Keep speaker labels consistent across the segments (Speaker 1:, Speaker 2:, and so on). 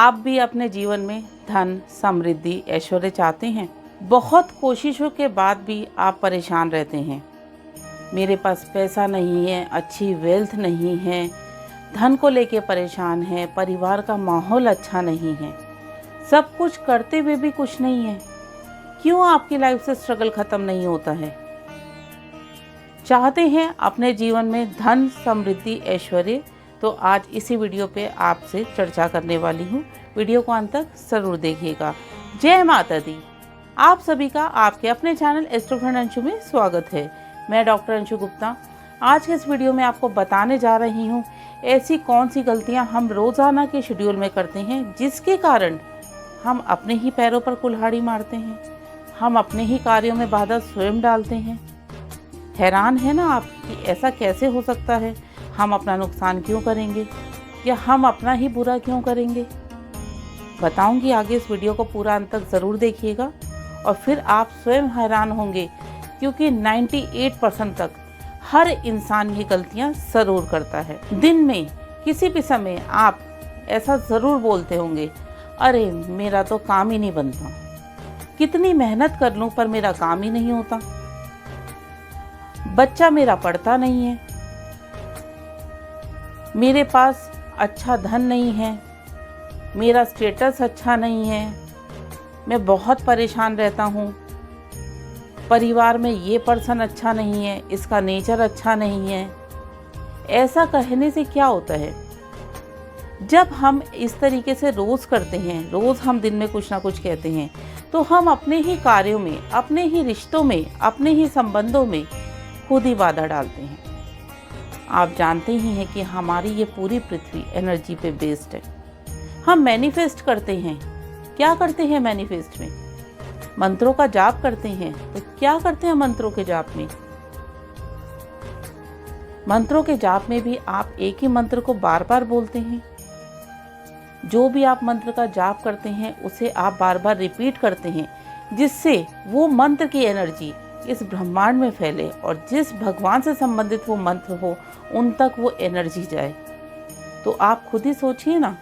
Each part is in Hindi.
Speaker 1: आप भी अपने जीवन में धन, समृद्धि, ऐश्वर्य चाहते हैं? बहुत कोशिशों के बाद भी आप परेशान रहते हैं। मेरे पास पैसा नहीं है, अच्छी वेल्थ नहीं है, धन को लेके परेशान है, परिवार का माहौल अच्छा नहीं है, सब कुछ करते हुए भी कुछ नहीं है। क्यों आपकी लाइफ से स्ट्रगल खत्म नहीं होता है? चाहते हैं अपने जीवन में धन, समृद्धि, ऐश्वर्य? तो आज इसी वीडियो पे आपसे चर्चा करने वाली हूँ। वीडियो को अंत तक ज़रूर देखिएगा। जय माता दी। आप सभी का आपके अपने चैनल एस्ट्रो फ्रेंड अंशु में स्वागत है। मैं डॉक्टर अंशु गुप्ता। आज के इस वीडियो में आपको बताने जा रही हूँ ऐसी कौन सी गलतियाँ हम रोज़ाना के शेड्यूल में करते हैं जिसके कारण हम अपने ही पैरों पर कुल्हाड़ी मारते हैं, हम अपने ही कार्यों में बाधा स्वयं डालते हैं। हैरान है ना आप कि ऐसा कैसे हो सकता है? हम अपना नुकसान क्यों करेंगे या हम अपना ही बुरा क्यों करेंगे? बताऊंगी आगे, इस वीडियो को पूरा अंत तक ज़रूर देखिएगा और फिर आप स्वयं हैरान होंगे, क्योंकि 98% तक हर इंसान ये गलतियां ज़रूर करता है। दिन में किसी भी समय आप ऐसा ज़रूर बोलते होंगे, अरे मेरा तो काम ही नहीं बनता, कितनी मेहनत कर लूं पर मेरा काम ही नहीं होता, बच्चा मेरा पढ़ता नहीं है, मेरे पास अच्छा धन नहीं है, मेरा स्टेटस अच्छा नहीं है, मैं बहुत परेशान रहता हूँ, परिवार में ये पर्सन अच्छा नहीं है, इसका नेचर अच्छा नहीं है। ऐसा कहने से क्या होता है? जब हम इस तरीके से रोज़ करते हैं, रोज़ हम दिन में कुछ ना कुछ कहते हैं, तो हम अपने ही कार्यों में, अपने ही रिश्तों में, अपने ही संबंधों में खुद ही बाधा डालते हैं। आप जानते ही हैं कि हमारी ये पूरी पृथ्वी एनर्जी पे बेस्ड है। हम मैनिफेस्ट करते हैं। क्या करते हैं मैनिफेस्ट में? मंत्रों का जाप करते हैं। तो क्या करते हैं मंत्रों के जाप में? मंत्रों के जाप में भी आप एक ही मंत्र को बार बार बोलते हैं। जो भी आप मंत्र का जाप करते हैं उसे आप बार बार रिपीट करते हैं, जिससे वो मंत्र की एनर्जी इस ब्रह्मांड में फैले और जिस भगवान से संबंधित वो मंत्र हो उन तक वो एनर्जी जाए। तो आप खुद ही सोचिए ना,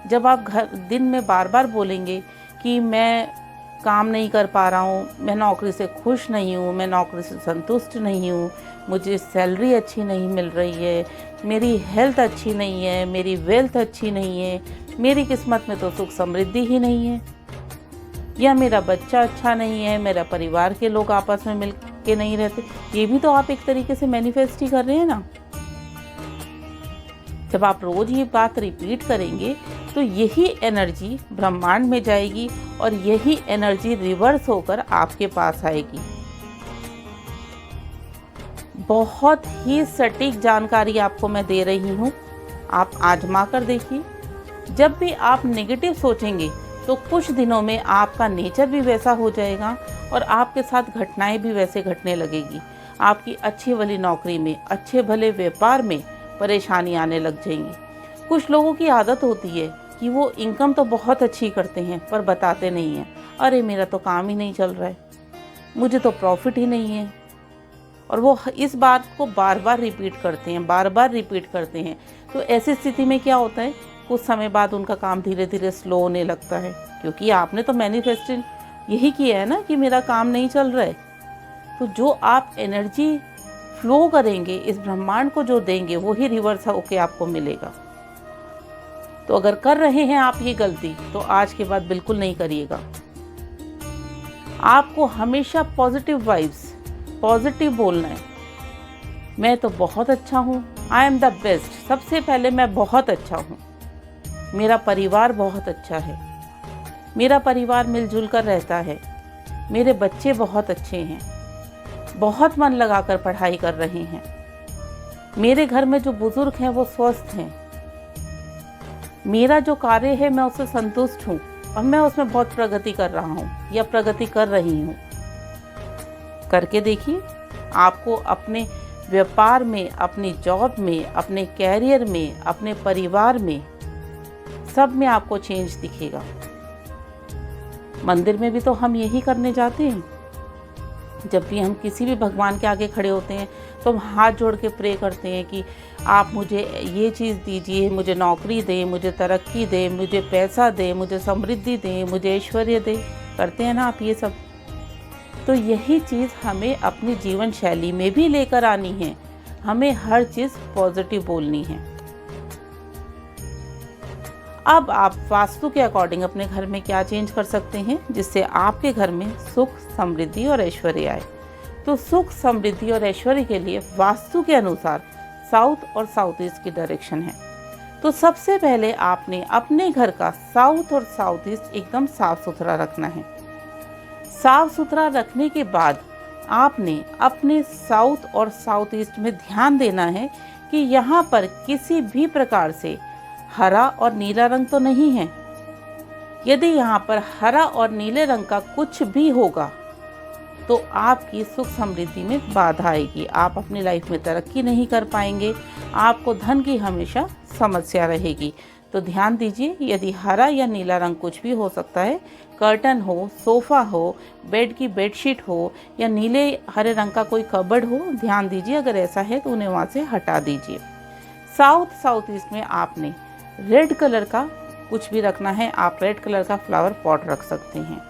Speaker 1: जब आप दिन में बार बार बोलेंगे कि मैं काम नहीं कर पा रहा हूँ, मैं नौकरी से खुश नहीं हूँ, मैं नौकरी से संतुष्ट नहीं हूँ, मुझे सैलरी अच्छी नहीं मिल रही है, मेरी हेल्थ अच्छी नहीं है, मेरी वेल्थ अच्छी नहीं है, मेरी किस्मत में तो सुख समृद्धि ही नहीं है, या मेरा बच्चा अच्छा नहीं है, मेरा परिवार के लोग आपस में मिल के नहीं रहते, ये भी तो आप एक तरीके से मैनिफेस्ट ही कर रहे हैं ना। जब आप रोज ये बात रिपीट करेंगे तो यही एनर्जी ब्रह्मांड में जाएगी और यही एनर्जी रिवर्स होकर आपके पास आएगी। बहुत ही सटीक जानकारी आपको मैं दे रही हूँ, आप आजमा कर देखिए। जब भी आप नेगेटिव सोचेंगे तो कुछ दिनों में आपका नेचर भी वैसा हो जाएगा और आपके साथ घटनाएं भी वैसे घटने लगेगी। आपकी अच्छी भली नौकरी में, अच्छे भले व्यापार में परेशानी आने लग जाएंगी। कुछ लोगों की आदत होती है कि वो इनकम तो बहुत अच्छी करते हैं पर बताते नहीं हैं, अरे मेरा तो काम ही नहीं चल रहा है, मुझे तो प्रॉफिट ही नहीं है, और वो इस बात को बार बार रिपीट करते हैं, बार बार रिपीट करते हैं। तो ऐसी स्थिति में क्या होता है, कुछ समय बाद उनका काम धीरे धीरे स्लो होने लगता है, क्योंकि आपने तो मैनिफेस्टेशन यही किया है ना कि मेरा काम नहीं चल रहा है। तो जो आप एनर्जी फ्लो करेंगे, इस ब्रह्मांड को जो देंगे, वो ही रिवर्स होके आपको मिलेगा। तो अगर कर रहे हैं आप ये गलती, तो आज के बाद बिल्कुल नहीं करिएगा। आपको हमेशा पॉजिटिव वाइब्स, पॉजिटिव बोलना है। मैं तो बहुत अच्छा हूँ, आई एम द बेस्ट। सबसे पहले मैं बहुत अच्छा हूँ, मेरा परिवार बहुत अच्छा है, मेरा परिवार मिलजुल कर रहता है, मेरे बच्चे बहुत अच्छे हैं, बहुत मन लगाकर पढ़ाई कर रहे हैं, मेरे घर में जो बुजुर्ग हैं वो स्वस्थ हैं, मेरा जो कार्य है मैं उससे संतुष्ट हूँ और मैं उसमें बहुत प्रगति कर रहा हूँ या प्रगति कर रही हूँ। करके देखिए, आपको अपने व्यापार में, अपनी जॉब में, अपने कैरियर में, अपने परिवार में, सब में आपको चेंज दिखेगा। मंदिर में भी तो हम यही करने जाते हैं। जब भी हम किसी भी भगवान के आगे खड़े होते हैं तो हम हाथ जोड़ के प्रे करते हैं कि आप मुझे ये चीज़ दीजिए, मुझे नौकरी दें, मुझे तरक्की दें, मुझे पैसा दें, मुझे समृद्धि दें, मुझे ऐश्वर्य दें। करते हैं ना आप ये सब? तो यही चीज़ हमें अपनी जीवन शैली में भी लेकर आनी है। हमें हर चीज़ पॉजिटिव बोलनी है। अब आप वास्तु के अकॉर्डिंग अपने घर में क्या चेंज कर सकते हैं जिससे आपके घर में सुख, समृद्धि और ऐश्वर्य आए। तो सुख, समृद्धि और ऐश्वर्य के लिए वास्तु के अनुसार साउथ और साउथ ईस्ट की डायरेक्शन है। तो सबसे पहले आपने अपने घर का साउथ और साउथ ईस्ट एकदम साफ सुथरा रखना है। साफ सुथरा रखने के बाद आपने अपने साउथ और साउथ ईस्ट में ध्यान देना है कि यहाँ पर किसी भी प्रकार से हरा और नीला रंग तो नहीं है। यदि यहाँ पर हरा और नीले रंग का कुछ भी होगा तो आपकी सुख समृद्धि में बाधा आएगी। आप अपनी लाइफ में तरक्की नहीं कर पाएंगे। आपको धन की हमेशा समस्या रहेगी। तो ध्यान दीजिए, यदि हरा या नीला रंग कुछ भी हो सकता है, कर्टन हो, सोफ़ा हो, बेड की बेडशीट हो या नीले हरे रंग का कोई कबर्ड हो, ध्यान दीजिए अगर ऐसा है तो उन्हें वहाँ से हटा दीजिए। साउथ ईस्ट में आपने रेड कलर का कुछ भी रखना है। आप रेड कलर का फ्लावर पॉट रख सकते हैं।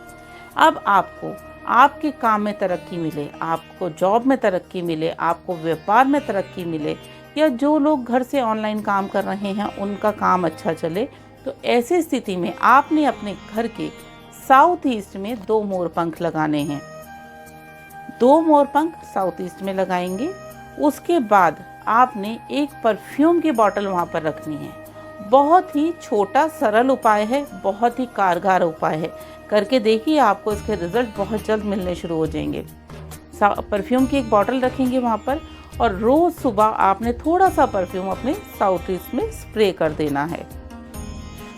Speaker 1: अब आपको आपके काम में तरक्की मिले, आपको जॉब में तरक्की मिले, आपको व्यापार में तरक्की मिले, या जो लोग घर से ऑनलाइन काम कर रहे हैं उनका काम अच्छा चले, तो ऐसी स्थिति में आपने अपने घर के साउथ ईस्ट में 2 मोर पंख लगाने हैं। 2 मोर पंख साउथ ईस्ट में लगाएंगे। उसके बाद आपने एक परफ्यूम की बॉटल वहाँ पर रखनी है। बहुत ही छोटा सरल उपाय है, बहुत ही कारगर उपाय है। करके देखिए, आपको इसके रिजल्ट बहुत जल्द मिलने शुरू हो जाएंगे। परफ्यूम की एक बॉटल रखेंगे वहाँ पर और रोज़ सुबह आपने थोड़ा सा परफ्यूम अपने साउथ ईस्ट में स्प्रे कर देना है।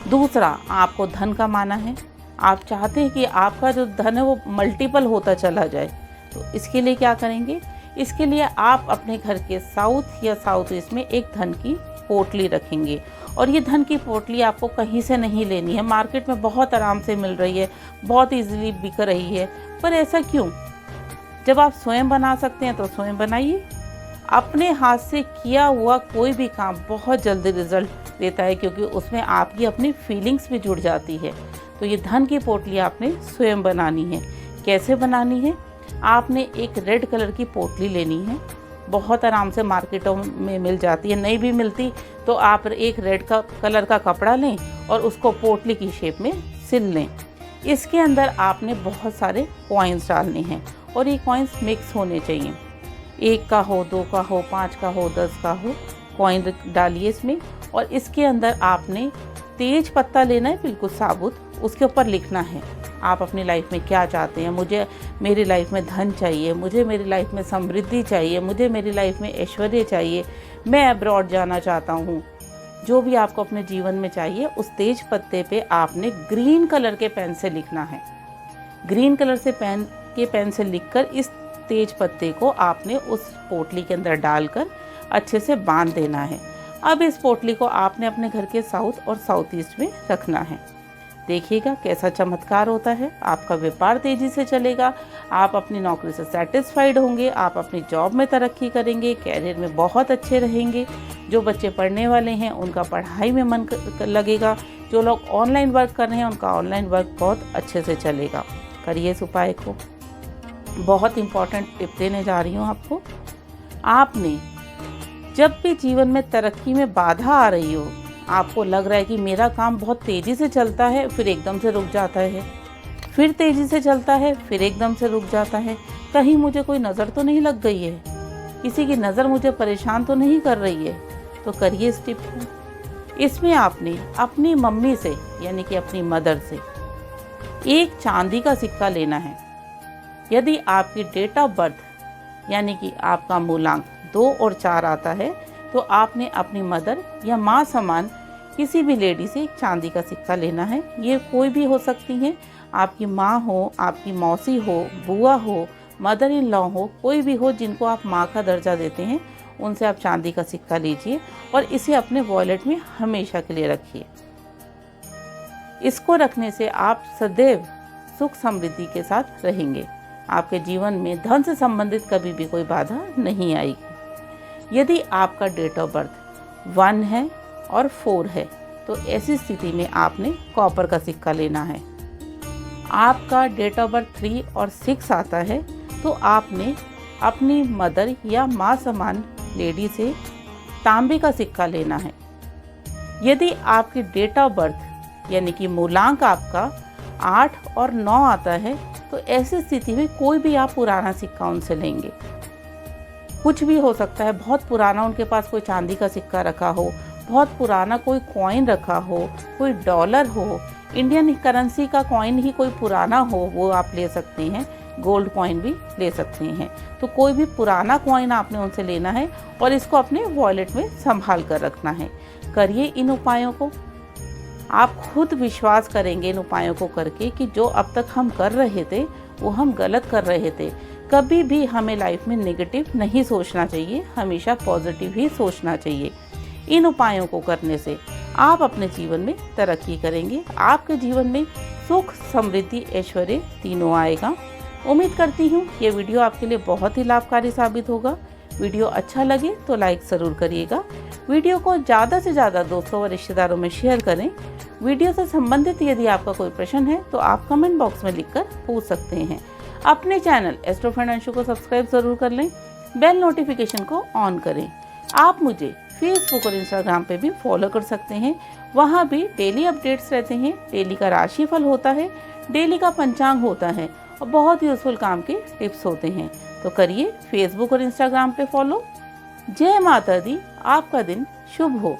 Speaker 1: दूसरा, आपको धन कमाना है। आप चाहते हैं कि आपका जो धन है वो मल्टीपल होता चला जाए, तो इसके लिए क्या करेंगे? इसके लिए आप अपने घर के साउथ या साउथ ईस्ट में एक धन की पोटली रखेंगे। और ये धन की पोटली आपको कहीं से नहीं लेनी है। मार्केट में बहुत आराम से मिल रही है, बहुत इजीली बिक रही है। पर ऐसा क्यों? जब आप स्वयं बना सकते हैं तो स्वयं बनाइए। अपने हाथ से किया हुआ कोई भी काम बहुत जल्दी रिजल्ट देता है, क्योंकि उसमें आपकी अपनी फीलिंग्स भी जुड़ जाती है। तो ये धन की पोटली आपने स्वयं बनानी है। कैसे बनानी है? आपने एक रेड कलर की पोटली लेनी है। बहुत आराम से मार्केटों में मिल जाती है, नहीं भी मिलती तो आप एक रेड कलर का कपड़ा लें और उसको पोटली की शेप में सिल लें। इसके अंदर आपने बहुत सारे कॉइन्स डालने हैं और ये कॉइन्स मिक्स होने चाहिए। 1 का हो, 2 का हो, 5 का हो, 10 का हो, कॉइन डालिए इसमें। और इसके अंदर आपने तेज पत्ता लेना है, बिल्कुल साबुत। उसके ऊपर लिखना है आप अपनी लाइफ में क्या चाहते हैं। मुझे मेरी लाइफ में धन चाहिए, मुझे मेरी लाइफ में समृद्धि चाहिए, मुझे मेरी लाइफ में ऐश्वर्य चाहिए, मैं अब्रॉड जाना चाहता हूँ। जो भी आपको अपने जीवन में चाहिए, उस तेज पत्ते पे आपने ग्रीन कलर के पेन से लिखना है। ग्रीन कलर से पेन से लिखकर इस तेज पत्ते को आपने उस पोटली के अंदर डालकर अच्छे से बांध देना है। अब इस पोटली को आपने अपने घर के साउथ और साउथ ईस्ट में रखना है। देखिएगा कैसा चमत्कार होता है। आपका व्यापार तेजी से चलेगा, आप अपनी नौकरी से सेटिस्फाइड होंगे, आप अपनी जॉब में तरक्की करेंगे, कैरियर में बहुत अच्छे रहेंगे। जो बच्चे पढ़ने वाले हैं उनका पढ़ाई में मन लगेगा। जो लोग ऑनलाइन वर्क कर रहे हैं उनका ऑनलाइन वर्क बहुत अच्छे से चलेगा। करिए इस उपाय को। बहुत इंपॉर्टेंट टिप देने जा रही हूँ आपको। आपने जब भी जीवन में तरक्की में बाधा आ रही हो, आपको लग रहा है कि मेरा काम बहुत तेज़ी से चलता है, फिर एकदम से रुक जाता है, फिर तेज़ी से चलता है, फिर एकदम से रुक जाता है, कहीं मुझे कोई नज़र तो नहीं लग गई है, किसी की नज़र मुझे परेशान तो नहीं कर रही है, तो करिए इस टिप को। इसमें आपने अपनी मम्मी से यानी कि अपनी मदर से एक चांदी का सिक्का लेना है। यदि आपकी डेट ऑफ बर्थ यानी कि आपका मूलांक 2 और 4 आता है तो आपने अपनी मदर या माँ समान किसी भी लेडी से एक चांदी का सिक्का लेना है। ये कोई भी हो सकती हैं, आपकी माँ हो, आपकी मौसी हो, बुआ हो, मदर इन लॉ हो, कोई भी हो जिनको आप माँ का दर्जा देते हैं, उनसे आप चांदी का सिक्का लीजिए और इसे अपने वॉलेट में हमेशा के लिए रखिए। इसको रखने से आप सदैव सुख समृद्धि के साथ रहेंगे। आपके जीवन में धन से संबंधित कभी भी कोई बाधा नहीं आएगी। यदि आपका डेट ऑफ बर्थ 1 है और 4 है तो ऐसी स्थिति में आपने कॉपर का सिक्का लेना है। आपका डेट ऑफ बर्थ 3 और 6 आता है तो आपने अपनी मदर या माँ समान लेडी से तांबे का सिक्का लेना है। यदि आपकी डेट ऑफ बर्थ यानी कि मूलांक आपका 8 और 9 आता है तो ऐसी स्थिति में कोई भी आप पुराना सिक्का उनसे लेंगे। कुछ भी हो सकता है, बहुत पुराना उनके पास कोई चांदी का सिक्का रखा हो, बहुत पुराना कोई कॉइन रखा हो, कोई डॉलर हो, इंडियन करेंसी का कॉइन ही कोई पुराना हो वो आप ले सकते हैं, गोल्ड कॉइन भी ले सकते हैं। तो कोई भी पुराना कॉइन आपने उनसे लेना है और इसको अपने वॉलेट में संभाल कर रखना है। करिए इन उपायों को, आप खुद विश्वास करेंगे इन उपायों को करके कि जो अब तक हम कर रहे थे वो हम गलत कर रहे थे। कभी भी हमें लाइफ में नेगेटिव नहीं सोचना चाहिए, हमेशा पॉजिटिव ही सोचना चाहिए। इन उपायों को करने से आप अपने जीवन में तरक्की करेंगे, आपके जीवन में सुख, समृद्धि, ऐश्वर्य तीनों आएगा। उम्मीद करती हूँ ये वीडियो आपके लिए बहुत ही लाभकारी साबित होगा। वीडियो अच्छा लगे तो लाइक ज़रूर करिएगा। वीडियो को ज़्यादा से ज़्यादा दोस्तों और रिश्तेदारों में शेयर करें। वीडियो से संबंधित यदि आपका कोई प्रश्न है तो आप कमेंट बॉक्स में लिखकर पूछ सकते हैं। अपने चैनल एस्ट्रो फ्रेंड अंशु को सब्सक्राइब ज़रूर कर लें, बेल नोटिफिकेशन को ऑन करें। आप मुझे फेसबुक और इंस्टाग्राम पे भी फॉलो कर सकते हैं, वहाँ भी डेली अपडेट्स रहते हैं। डेली का राशिफल होता है, डेली का पंचांग होता है और बहुत यूजफुल काम के टिप्स होते हैं। तो करिए फेसबुक और इंस्टाग्राम पे फॉलो। जय माता दी, आपका दिन शुभ हो।